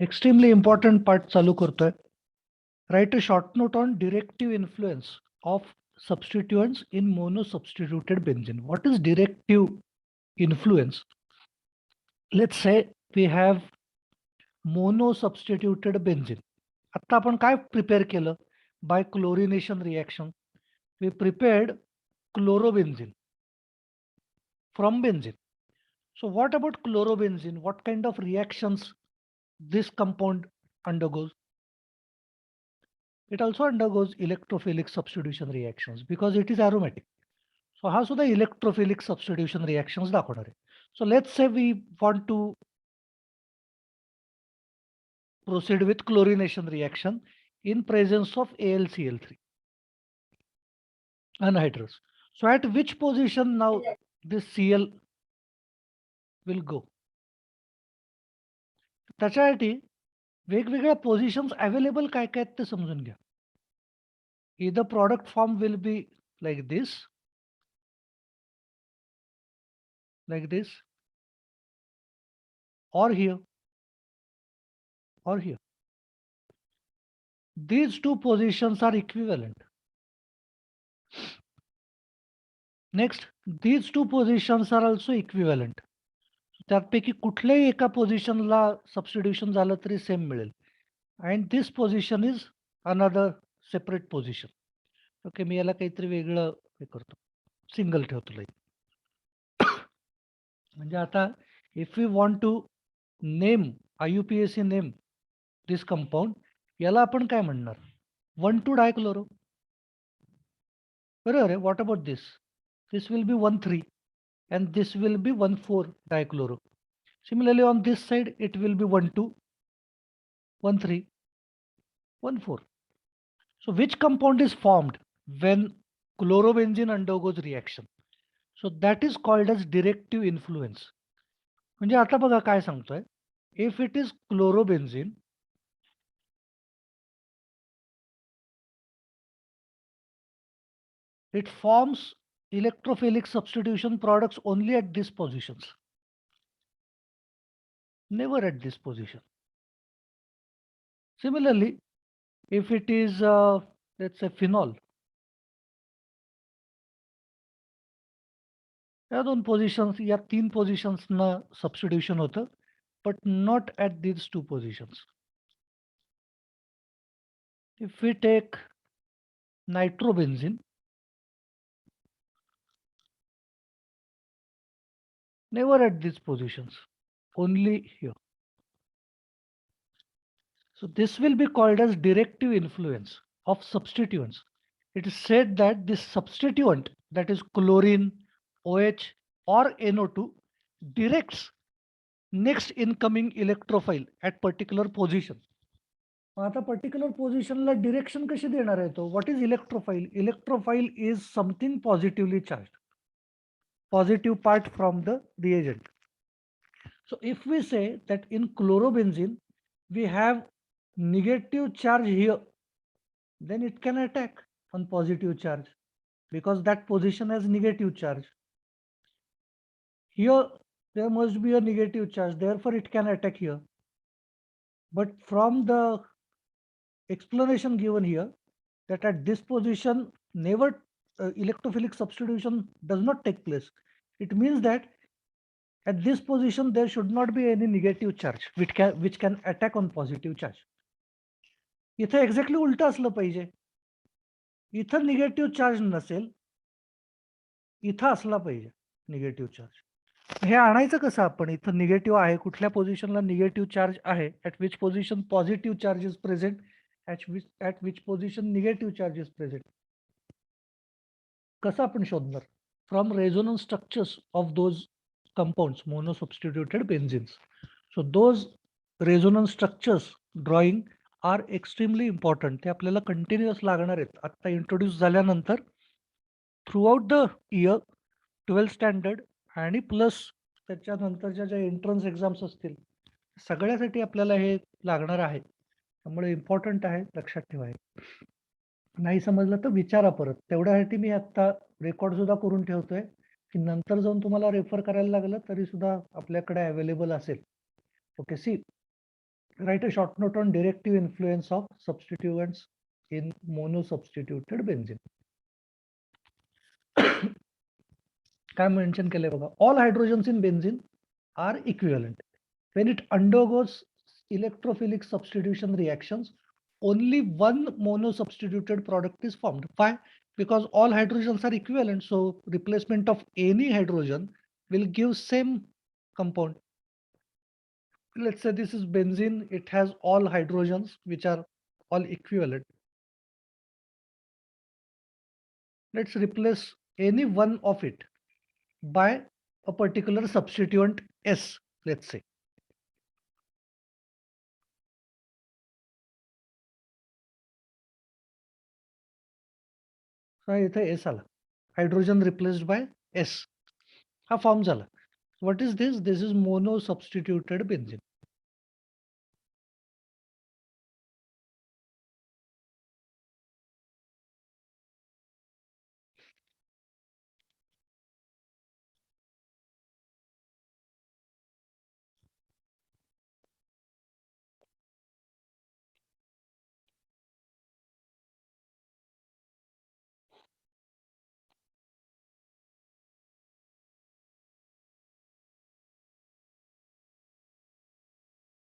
Extremely important part चालू करतोय. Right a short note on directive influence of substituents in monosubstituted benzene. What is directive influence? Let's say we have monosubstituted benzene. आता आपण काय prepare केलं? By chlorination reaction, we prepared chlorobenzene from benzene. So what about chlorobenzene? What kind of reactions this compound undergoes? It also undergoes electrophilic substitution reactions because it is aromatic. So हा सुद्धा electrophilic substitution reactions दाखवणार आहे. So let's say we want to proceed with chlorination reaction in presence of AlCl3 anhydrous. So at which position now this Cl will go? त्याच्यासाठी वेगवेगळ्या positions available काय काय आहेत ते समजून घ्या. Either product form will be like this, or here, or here. These two positions are equivalent. Next, these two positions are also equivalent. त्यापैकी कुठल्याही एका पोझिशनला सबस्टिट्यूशन झालं तरी सेम मिळेल. And this position is another separate position. Okay, मी याला काहीतरी वेगळं हे करतो, सिंगल ठेवतो लाईक. म्हणजे आता if you want to name IUPAC name this compound, याला आपण काय म्हणणार? 1,2 डायक्लोरो. बरोबर आहे. What about this? This will be 1,3 and this will be 1,4 dichloro. Similarly on this side it will be 1,2, 1,3, 1,4. So which compound is formed when chlorobenzene undergoes reaction? So that is called as directive influence. म्हणजे आता बघा काय सांगतोय, if it is chlorobenzene, it forms electrophilic substitution products only at these positions, never at this position. Similarly, if it is let's say phenol, या दोन positions, या 3 पोझिशन्सना substitution होतं, but not at these 2 positions. If we take nitrobenzene, never at these positions, only here. So this will be called as directive influence of substituents. It is said that this substituent, that is chlorine, OH or NO2, directs next incoming electrophile at particular position. आता particular पोझिशनला direction कशी देणार आहे तो? What is electrophile? Electrophile is something positively charge, positive part from the reagent. So if we say that in chlorobenzene we have negative charge here, then it can attack on positive charge because that position has negative charge. Here there must be a negative charge, therefore it can attack here. But from the explanation given here, that at this position never electrophilic substitution does not take place. It means that at this position there should not be any negative charge which can attack on positive charge. इथं exactly उलट असलं पाहिजे. इथं negative charge नसेल, इथं असला पाहिजे negative charge. हे आणायचं कसं आपण? इथं निगेटिव्ह आहे, कुठल्या पोझिशनला निगेटिव्ह चार्ज आहे, at which position positive charge is present, at which position negative charge is present. कसं आपण शोधणार? From resonance structures of those compounds, monosubstituted benzenes. So those resonance structures drawing are extremely important. ते आपल्याला continuous लागणार आहेत. आता introduce झाल्यानंतर throughout the year 12th standard आणि प्लस त्याच्यानंतरच्या ज्या एंट्रन्स एक्झाम्स असतील सगळ्यासाठी आपल्याला हे लागणार आहे. त्यामुळे इम्पॉर्टंट आहे, लक्षात ठेवा. नाही समजलं तर विचारा परत. तेवढ्यासाठी मी आता रेकॉर्ड सुद्धा करून ठेवतोय की नंतर जाऊन तुम्हाला रेफर करायला लागलं तरी सुद्धा आपल्याकडे अवेलेबल असेल. Okay, see Write a short note on directive influence of substituents in monosubstituted benzene. काय मेन्शन केलंय बघा, all hydrogens in benzene are equivalent. When it undergoes electrophilic substitution reactions, only one monosubstituted product is formed. Why? Because all hydrogens are equivalent, so replacement of any hydrogen will give same compound. Let's say this is benzene, it has all hydrogens which are all equivalent. Let's replace any one of it by a particular substituent S, let's say. So इथे S आला. Hydrogen replaced by S. हा form झाला. What is this? This is monosubstituted benzene.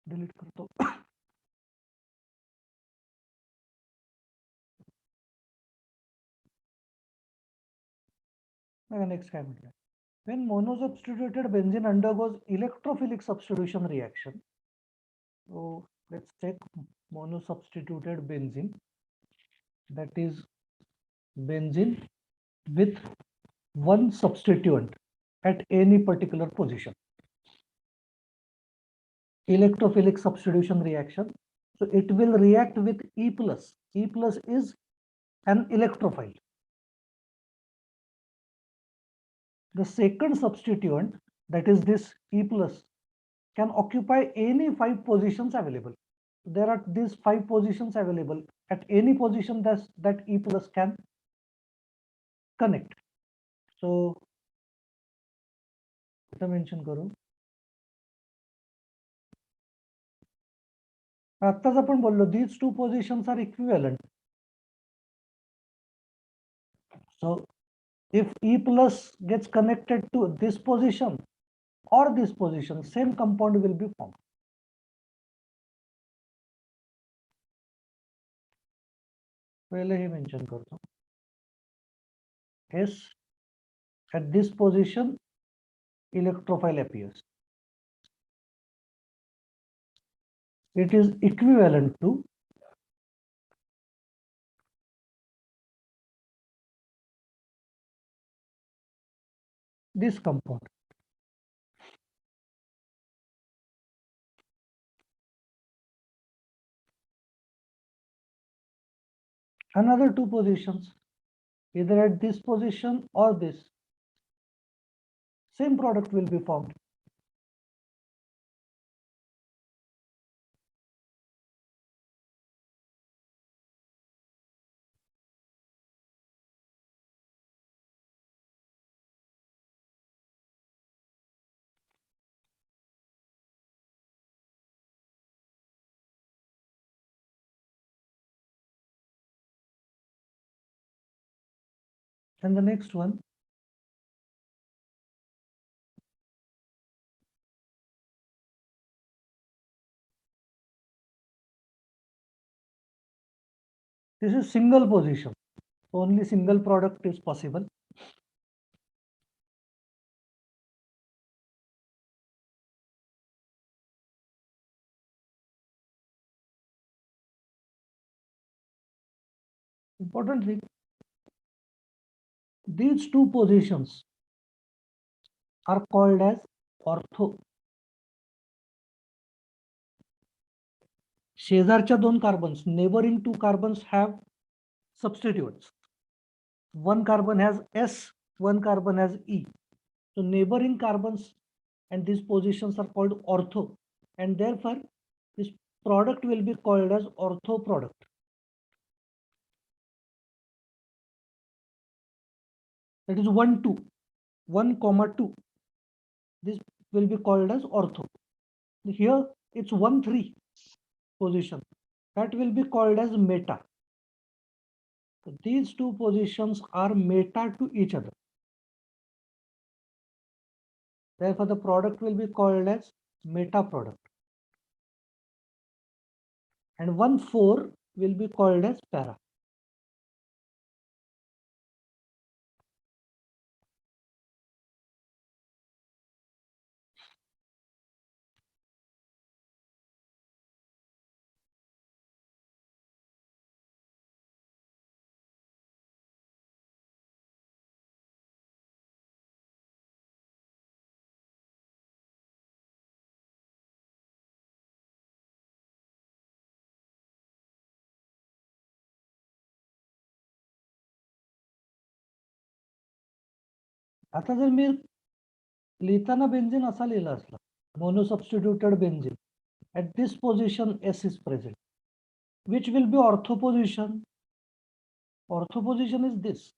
Delete करतो. Next काय म्हटलं? When monosubstituted benzene undergoes electrophilic substitution reaction, so let's take monosubstituted benzene, that is benzene with one substituent at any particular position. Electrophilic substitution reaction. So it will react with E plus. E plus is an electrophile. The second substituent, that is this E plus, can occupy any 5 positions available. There are these 5 positions available. At any position that E plus can connect. So mention करू. आत्ताच आपण बोललो, these two positions are equivalent. So if E plus gets connected to this position or this position, same compound will be formed. पहले ही mention करता हूं. S at this position, electrophile appears. It is equivalent to this compound. Another two positions, either at this position or this, same product will be formed. And the next one, this is single position. Only single product is possible. Important thing, these two positions are called as ortho. शेजारच्या दोन carbons, neighboring two carbons have substituents. One carbon has S, one carbon has E. So neighboring carbons and these positions are called ortho, and therefore this product will be called as ortho product. That is 1, 2, 1, 2. This will be called as ortho. Here it's 1, 3. position, that will be called as meta. So these two positions are meta to each other. Therefore, the product will be called as meta product. And 1,4 will be called as para. आता जर मी लिहिताना benzene असा लिहिला असला, monosubstituted benzene, at this position S is present, which will be ortho position? Ortho position is this,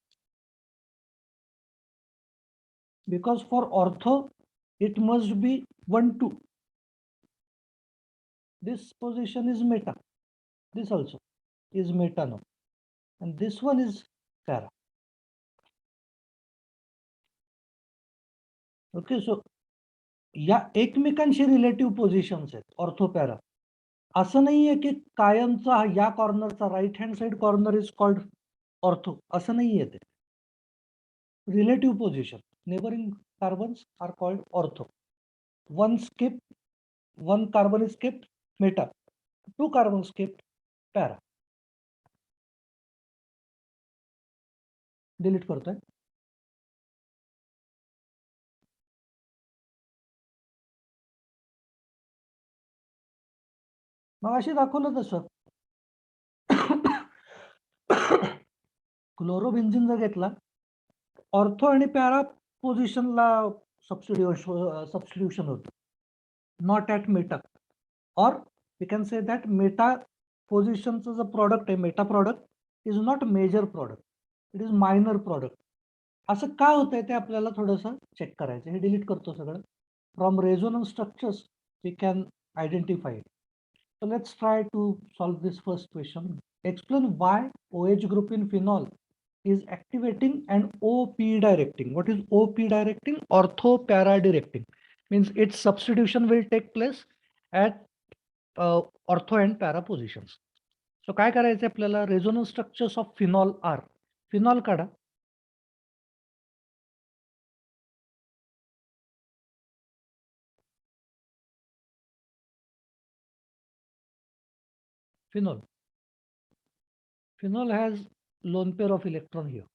because for ortho it must be 1, 2. This position is meta, this also is meta now, and this one is para. Okay, so या एकमेकांशी relative positions आहेत ortho para. असं नाहीये की कायमचा या कॉर्नरचा right hand side corner is called ortho, असं नाहीये ते. Relative position, neighbouring carbons are called ortho. One skip, one carbon is skipped, meta. 2 carbon skipped, para. Delete करतोय. मग अशी दाखवलं तसं क्लोरोबेन्झिन जर घेतला, ऑर्थो आणि पॅरा पोझिशनला सबस्टिट्यूशन होतं, नॉट ॲट मेटा. और we can say that meta positions as a product, a meta product is not major product, it is minor product. असं का होतंय ते आपल्याला थोडंसं चेक करायचं. हे डिलीट करतो सगळं. From resonance structures we can identify it. So let's try to solve this first question. Explain why OH group in phenol is activating and OP directing. What is OP directing? Ortho para directing. Means its substitution will take place at ortho and para positions. So काय करायचं आपल्याला, resonance structures of phenol are. Phenol काढा. Phenol. Phenol has lone pair of electron here.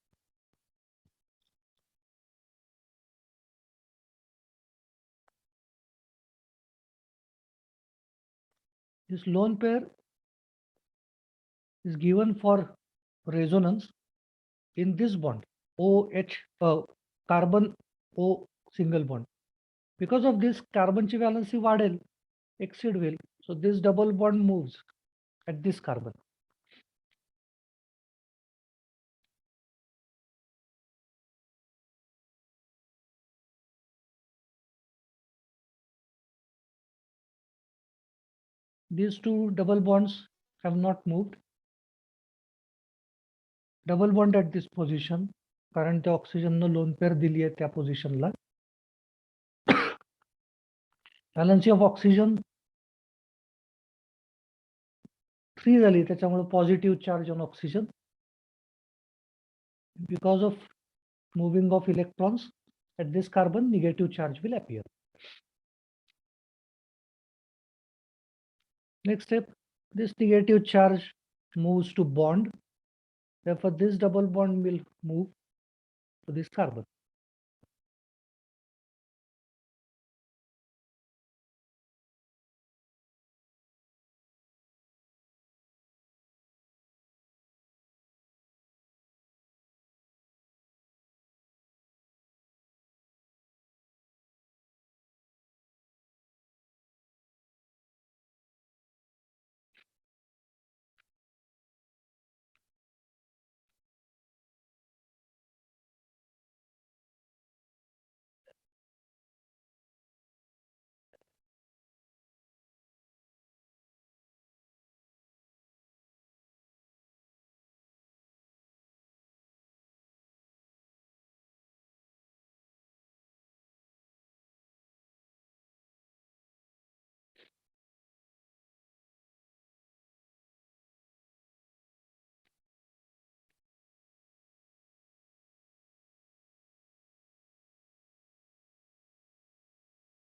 This lone pair is given for resonance in this bond, OH, carbon O single bond. Because of this, carbonची valency वाढेल, exceed will. So this double bond moves at this carbon. These two double bonds have not moved. Double bond at this position, कारण त्या ऑक्सिजननं lone pair दिली आहे त्या पोझिशनला. Valency of oxygen 3 झाली, त्याच्यामुळे positive charge on oxygen. Because of moving of electrons at this carbon, negative charge will appear. Next step, this negative charge moves to bond. Therefore, this double bond will move to this carbon.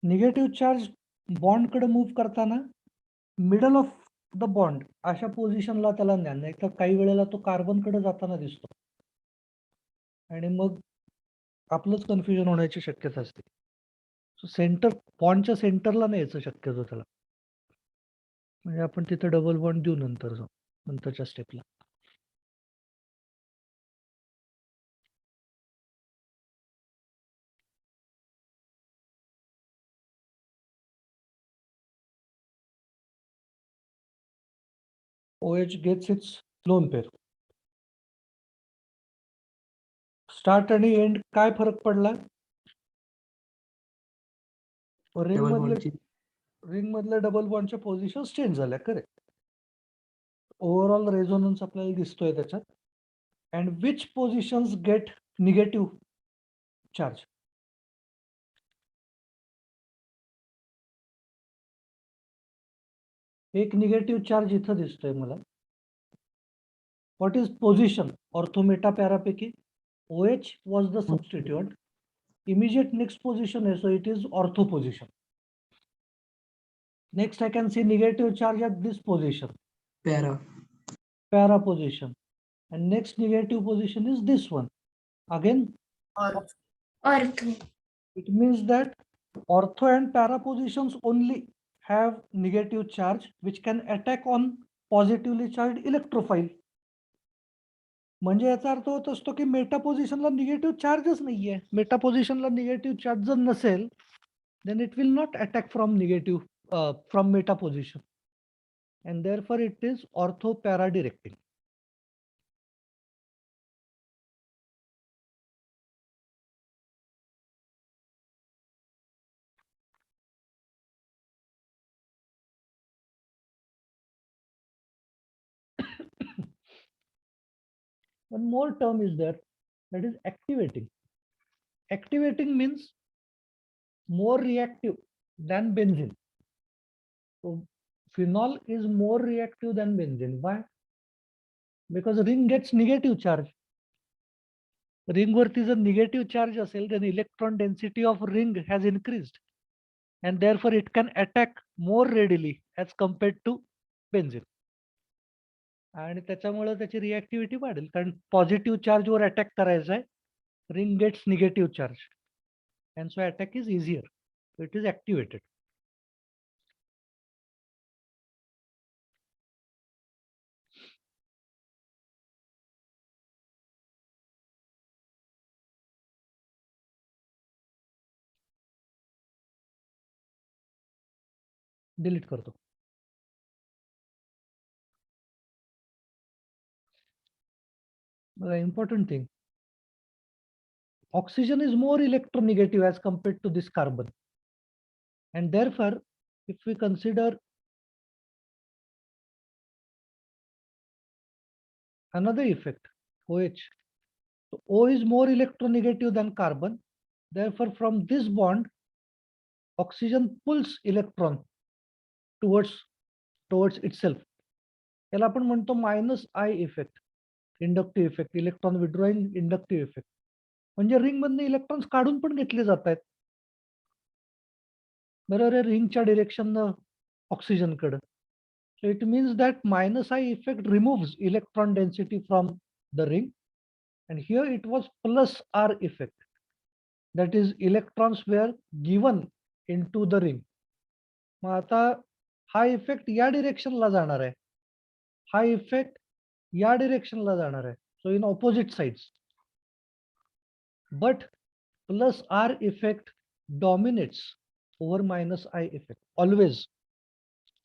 Negative charge bond कडे move करताना middle of the bond अशा पोझिशनला त्याला न्या, नाही तर काही वेळेला तो कार्बन कडे जाताना दिसतो आणि मग आपलंच कन्फ्युजन होण्याची शक्यता असते. सो सेंटर बॉन्डच्या सेंटरला न्यायचं शक्यतो त्याला, म्हणजे आपण तिथे डबल बॉन्ड देऊ नंतर जाऊ नंतरच्या स्टेपला. OH gets its lone pair. Start आणि एंड काय फरक पडला? रिंग मधल्या डबल बॉन्डच्या पोझिशन चेंज झाल्या, करेक्ट. ओव्हरऑल रेझोनन्स आपल्याला दिसतोय त्याच्यात. And which positions get negative charge? एक निगेटिव्ह चार्ज इथं दिसतोय मला. व्हॉट इज पोझिशन ऑर्थोमेटा पॅरापैकी? OH was the substituent. Immediate next position is, so it is ortho position. Next I can see negative charge at this position, para position, and next negative position is this one, again ortho. It means that ortho and para positions only have negative charge which can attack on positively charged electrophile. म्हणजे याचा अर्थ होत असतो की Meta पोझिशनला negative चार्जच नाहीये. Meta पोझिशनला negative charge जर नसेल, then it will not attack from from meta position, and therefore it is ortho para directing. One more term is there, that is activating. Activating means more reactive than benzene. So phenol is more reactive than benzene. Why? Because ring gets negative charge. Ring वरती जर negative charge असेल, then electron density of ring has increased, and therefore it can attack more readily as compared to benzene. आणि त्याच्यामुळे त्याची रिॲक्टिव्हिटी वाढेल, कारण positive charge वर attack करायचा आहे. Ring gets negative charge, and so attack is easier. It is activated. Delete करतो. Important thing, oxygen is more electronegative as compared to this carbon, and therefore if we consider another effect, OH, so O is more electronegative than carbon, therefore from this bond oxygen pulls electron towards itself. याला आपण म्हणतो -I effect, inductive effect, electron withdrawing inductive effect. म्हणजे ring मधनं electrons काढून पण घेतले जात आहेत, बरोबर आहे, रिंगच्या डिरेक्शननं ऑक्सिजनकडे. So it means that -I effect removes electron density from the ring, and here it was +R effect, that is electrons were given into the ring. मग आता हा इफेक्ट या डिरेक्शनला जाणार आहे, हा इफेक्ट या डिरेक्शनला जाणार आहे, so in opposite sides. But +R effect dominates over -I effect always.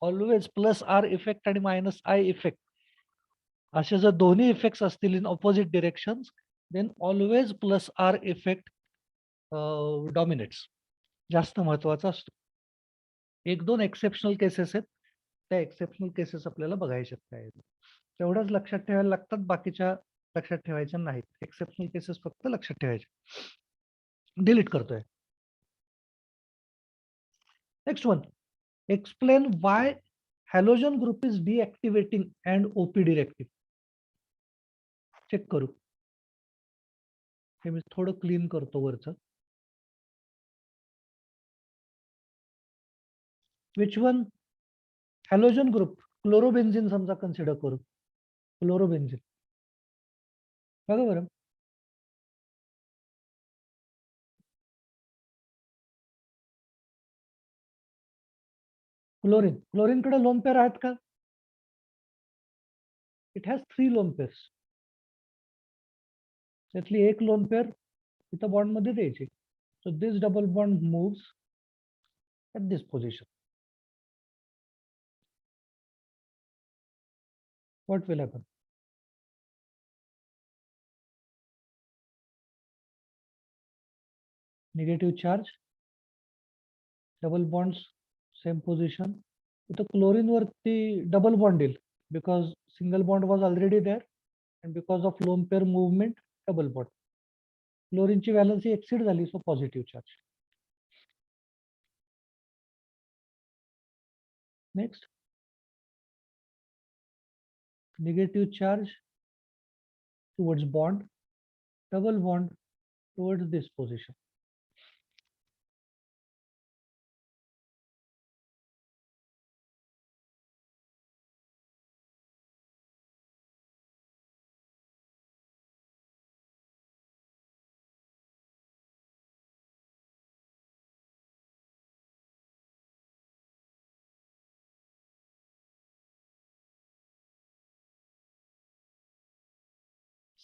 +R effect आणि -I effect असे जर दोन्ही इफेक्ट्स असतील in opposite directions, then always +R effect dominates, जास्त महत्वाचा असतो. एक दोन एक्सेप्शनल केसेस आहेत, त्या एक्सेप्शनल केसेस आपल्याला बघायचे काय, तेवढंच लक्षात ठेवायला लागतात, बाकीच्या लक्षात ठेवायच्या नाहीत. एक्सेप्शनल केसेस फक्त लक्षात ठेवायचे. डिलीट करतोय. Next one, explain why halogen group is deactivating and OP directive. Check करू, हे मी थोडं क्लीन करतो वरचं. Which one? Halogen group, chlorobenzene समजा कन्सिडर करू, क्लोरोबेन्झिन. बघा बरं, क्लोरीन कडे लोन पेअर आहेत का? It has 3 lone pairs. त्यातली एक लोन पेअर इथं बॉन्ड मध्ये द्यायची. So this double bond moves at this position. What will happen? Negative charge, double bonds, same position. The chlorine वरती double bond येईल because single bond was already there, and because of lone pair movement, double bond. Chlorine ची valency exceed झाली, so positive charge. Next, negative charge towards bond, double bond towards this position.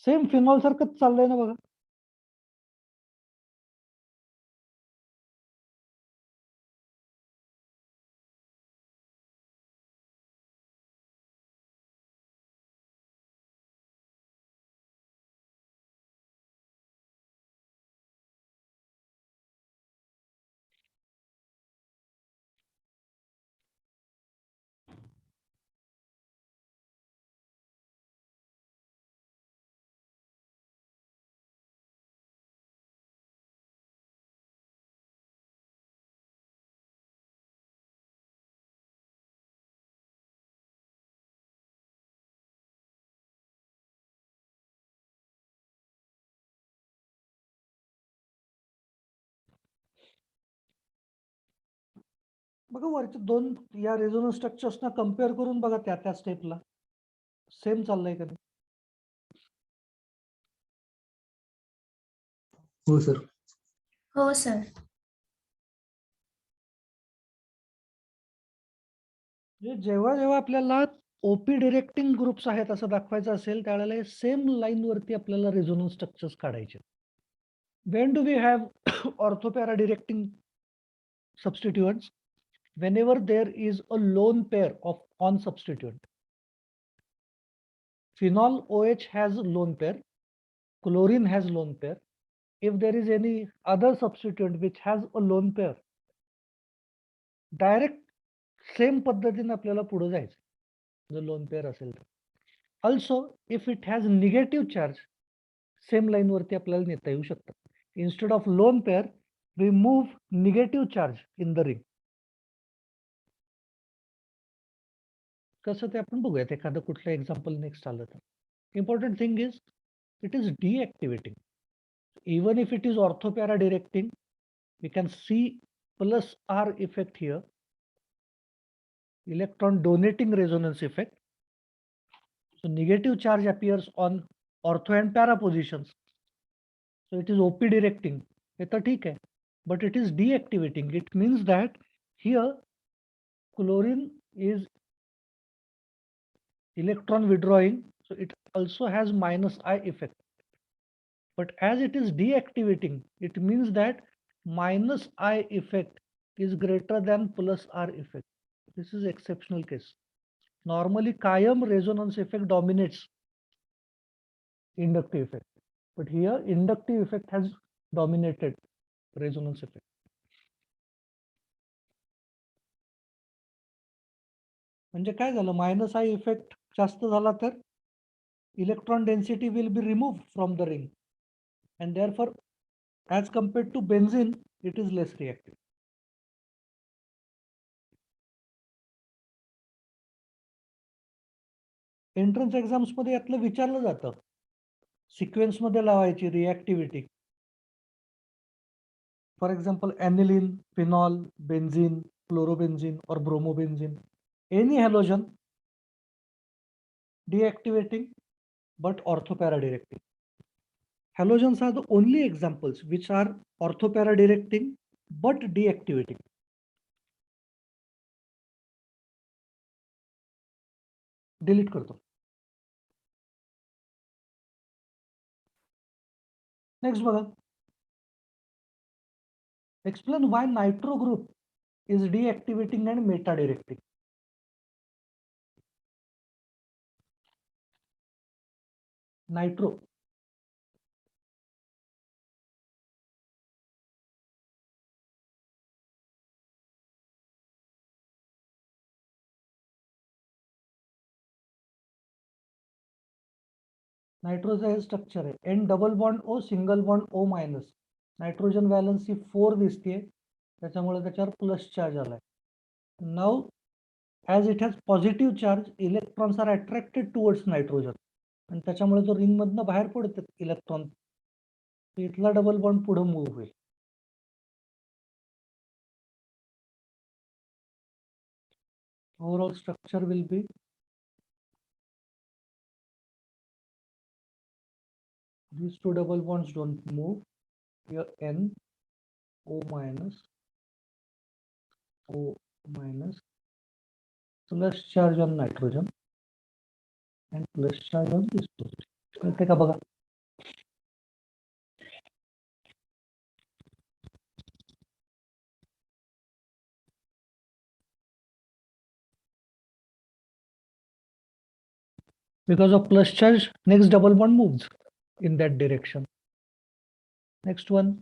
Same phenol सारखंच चाललंय ना बघा. बघा वरच्या दोन या रेझोनन्स स्ट्रक्चर्सना कम्पेअर करून बघा त्या स्टेपला सेम चाललंय का? हो सर. हो सर. जेव्हा जेव्हा आपल्याला ओपी डिरेक्टिंग ग्रुप्स आहेत असं दाखवायचं असेल त्यावेळेला सेम लाईन वरती आपल्याला रेझोनन्स स्ट्रक्चर्स काढायचे. When do we have orthopara directing substituents? Whenever there is a lone pair of on substituent. Phenol OH has lone pair, chlorine has lone pair. If there is any other substituent which has a lone pair, direct same पद्धतीने आपल्याला पुढे जायचं जर loan pair असेल तर. Also if it has negative charge same line वरती आपल्याला नेता येऊ शकतं. Instead of lone pair we move negative charge in the ring. कसं ते आपण बघूयात एखादं कुठलं एक्झाम्पल नेक्स्ट आलं तर. Important thing is it is deactivating. Even if it is orthopara directing, we can see plus R effect here, electron donating resonance effect. So negative charge appears on ortho and para positions. So it is OP directing. But it is deactivating. It means that here chlorine is electron withdrawing. So it also has minus I effect. But as it is deactivating, it means that minus I effect is greater than plus R effect. This is exceptional case. Normally, Kayam resonance effect dominates inductive effect. But here, inductive effect has dominated resonance effect. म्हणजे काय झालं, minus I effect जास्त झाला तर electron density will be removed from the ring. And therefore, as compared to benzene, it is less reactive. Entrance exams मध्ये यातलं विचारलं जातं. सिक्वेन्स मध्ये लावायची reactivity. For example aniline, phenol, benzene, fluorobenzene or bromobenzene, any halogen deactivating but orthopara directing. Halogens are the only examples which are orthopara directing but deactivating. Delete करतो. Next बघा. Explain why nitro group is deactivating and meta directing. Nitro. नायट्रोचा हे structure आहे N double bond O single bond O minus. Nitrogen valency 4 दिसते, त्याच्यामुळे त्याच्यावर plus charge आलाय. Now as it has positive charge, electrons are attracted towards nitrogen आणि त्याच्यामुळे तो रिंग मधनं बाहेर पडतात इलेक्ट्रॉन. इथला डबल बॉन्ड पुढे मूव्ह होईल. Overall structure will be these two double bonds don't move. Here N O minus plus charge on nitrogen and plus charge on this position. कळते का बघा. Because of plus charge, next double bond moves in that direction. Next one.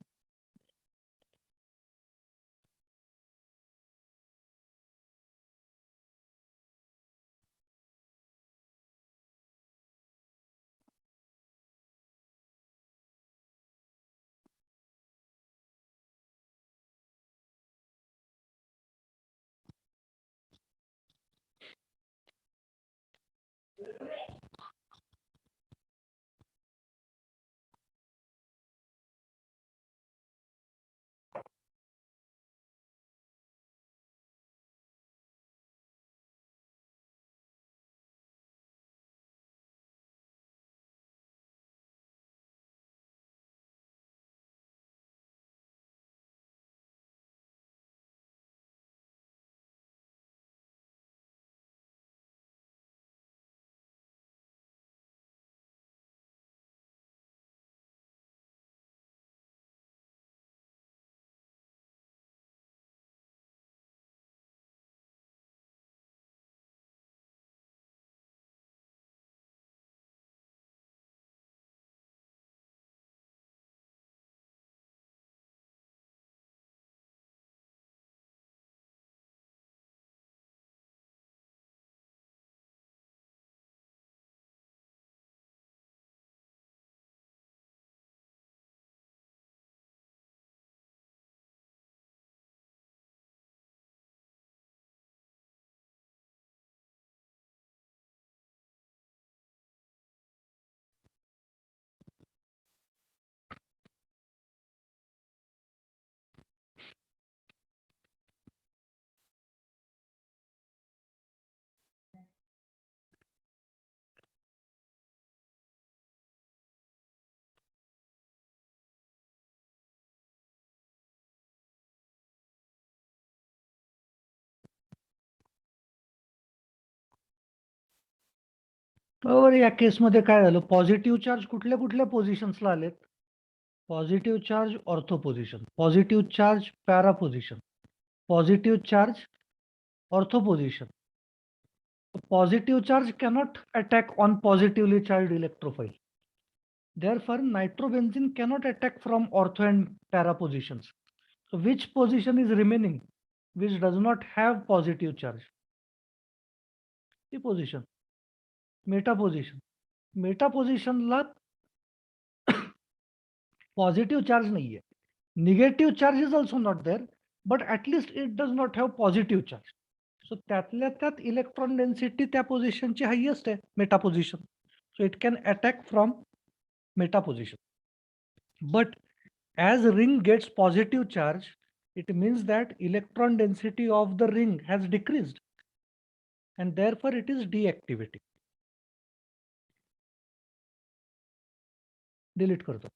बरोबर. या केसमध्ये काय झालं, positive charge कुठल्या कुठल्या पोझिशन्सला आलेत. Positive charge ortho position, positive charge para position, positive charge ortho position. Positive charge cannot attack on positively charged electrophile. Therefore, nitrobenzene cannot attack from ortho and para positions. So which position is remaining which does not have positive charge? The position, meta position. Meta position ला positive charge nahiye. Negative charge is also not there, but at least it does not have positive charge. So त्यातल्या त्यात electron density त्या position ची highest आहे, meta position. So it can attack from meta position. But as ring gets positive charge, it means that electron density of the ring has decreased and therefore it is deactivating. Delete करतो.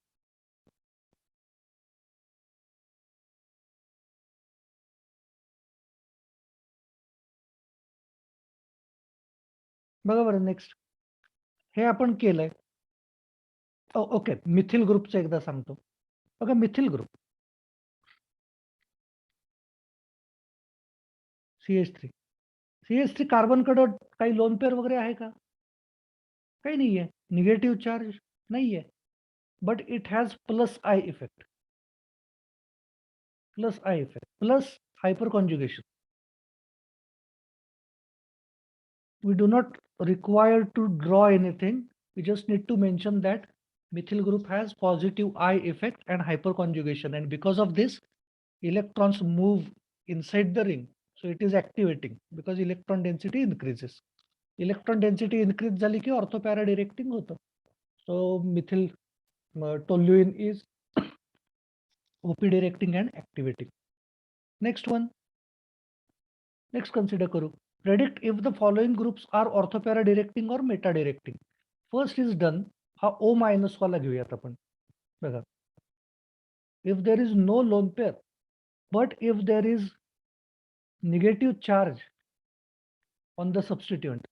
बघा बरं next हे आपण केलंय. Okay, Mithil ग्रुपचं एकदा सांगतो. बघा methyl group CH3. CH3 कार्बनकडं काही lone pair वगैरे आहे का? काही नाहीये. निगेटिव्ह चार्ज नाहीये. But it has plus I effect. Plus I effect plus hyper conjugation. We do not require to draw anything. We just need to mention that methyl group has positive I effect and hyperconjugation, and because of this electrons move inside the ring, so it is activating because electron density increases. Electron density increase झाली की ortho para directing होतं. So methyl toluene is OP directing and activating. Next one. Next consider करू. Predict if the following groups are orthopara directing or meta directing. First is done. हा O minus वाला घेऊयात आपण. बघा. If there is no lone pair, but if there is negative charge on the substituent,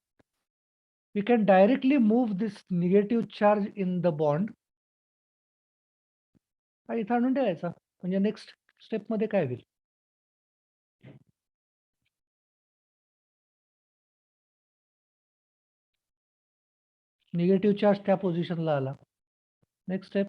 we can directly move this negative charge in the bond. हा इथं आणून ठेवायचा. म्हणजे नेक्स्ट स्टेप मध्ये काय होईल? निगेटिव्ह चार्ज त्या पोझिशनला आला. Next step.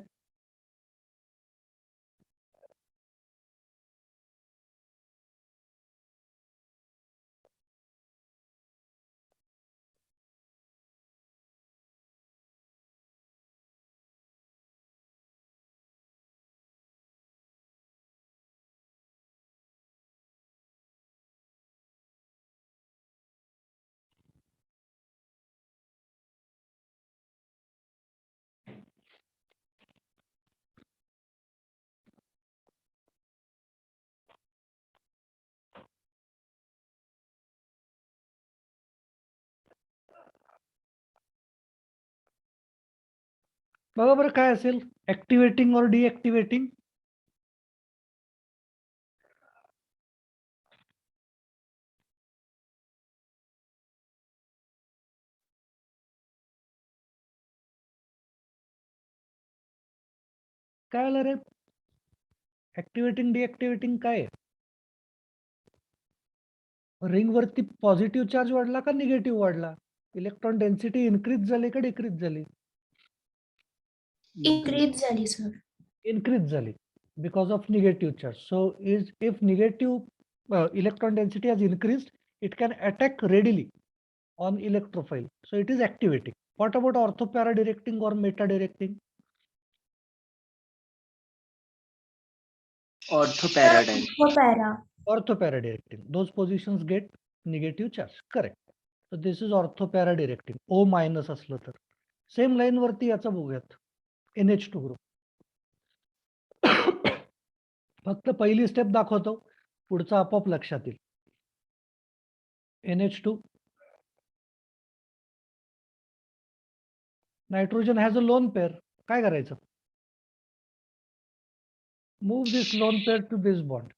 बघा बरं काय असेल? ऍक्टिव्हेटिंग और डिऍक्टिव्हेटिंग. काय आलं रे? ऍक्टिव्हेटिंग डिऍक्टिव्हेटिंग काय आहे? रिंग वरती पॉझिटिव्ह चार्ज वाढला का निगेटिव्ह वाढला? इलेक्ट्रॉन डेन्सिटी इन्क्रीज झाली का डिक्रीज झाली? increase झाली सर. Increase झाली because of negative charge. So if negative electron density has increased, it can attack readily on electrophile. So it is activating. What about orthopara directing or meta directing? Orthopara. Orthopara directing. Those positions get negative charge. Correct. So this is orthopara directing. O minus असलं तर. Same line वरती याचा बघूयात. NH2 group. फक्त पहिली step दाखवतो, पुढचा आपोआप लक्षात येईल. NH2. Nitrogen has a lone pair. काय करायचं? Move this lone pair to this bond.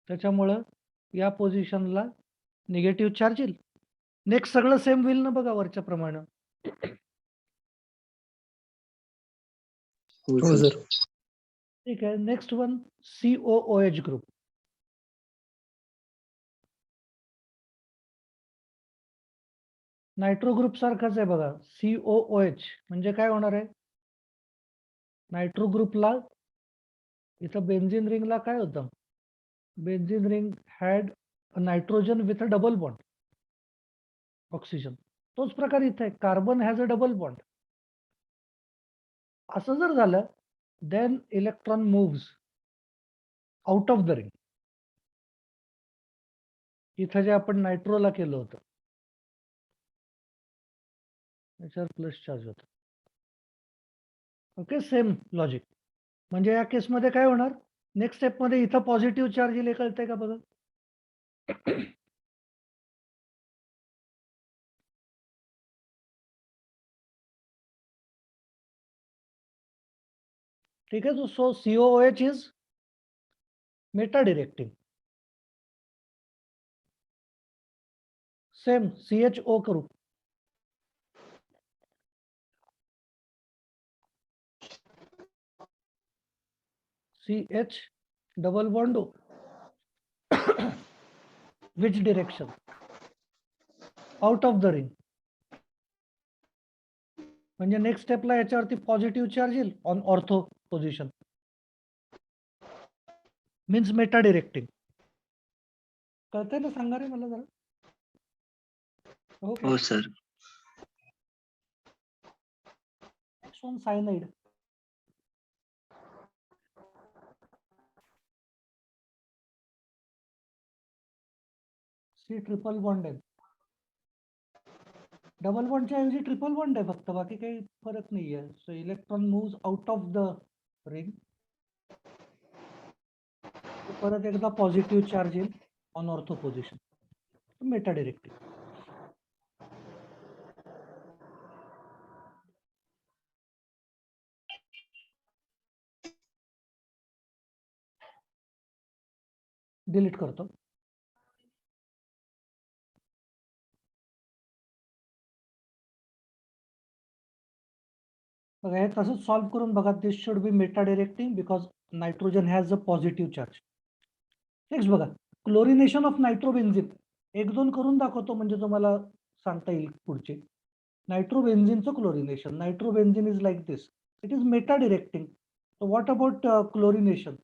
त्याच्यामुळं या पोझिशनला निगेटिव्ह चार्ज येईल. नेक्स्ट सगळं सेम होईल ना बघा वरच्या प्रमाणे. हो सर. ठीक आहे. Next one COOH group. Nitro group सारखाच आहे बघा. COOH म्हणजे काय होणार आहे? नायट्रो ग्रुपला इथं बेन्झीन रिंगला काय होतं? Benzene ring had nitrogen with a double bond. Oxygen. तोच प्रकार इथे carbon has a double bond. असं जर झालं, then electron moves out of the ring. इथं जे आपण नायट्रोला केलं होतं त्याच्यावर प्लस चार्ज होतं. Okay, same logic. म्हणजे या केसमध्ये काय होणार? नेक्स्ट स्टेप मध्ये इथं पॉझिटिव्ह चार्ज येईल, कळतंय का बघा. ठीक आहे. सो COOH is meta directing. Same CHO करू. CH double bond O. Which direction? Out of the ring. म्हणजे नेक्स्ट स्टेपला याच्यावरती पॉझिटिव्ह चार्ज येईल on ortho position. Means Meta directing. कळतंय ना, सांगा रे मला जरा. ओके. हो sir. Next one cyanide. C triple bond आहे. डबल बॉन्डच्या ऐवजी ट्रिपल बॉन्ड आहे फक्त, बाकी काही फरक नाही आहे. So electron moves out of the ring. परत एकदा पॉझिटिव्ह चार्ज येईल on ortho position. Meta directing. Delete करतो. बघा हे तसंच सॉल्व्ह करून बघा. This should be meta directing because nitrogen has a positive charge. Next बघा, क्लोरिनेशन ऑफ नायट्रोबेन्झिन. एक दोन करून दाखवतो म्हणजे तुम्हाला सांगता येईल पुढचे. नायट्रोबेन्झिनचं chlorination. Nitrobenzene is like this. It is meta directing. So what about chlorination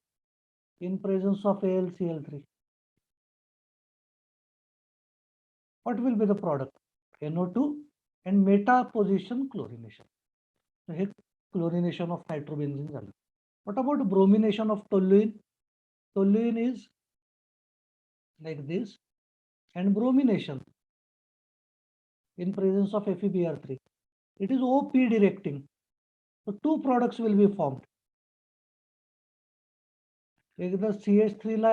in presence of AlCl3? What will be the product? NO2 and meta position chlorination. So here chlorination of nitrobenzene झालं. What about bromination of toluene? Toluene is like this, and bromination in presence of FeBr3. It is OP directing. So two products will be formed. एकदा CH3 ला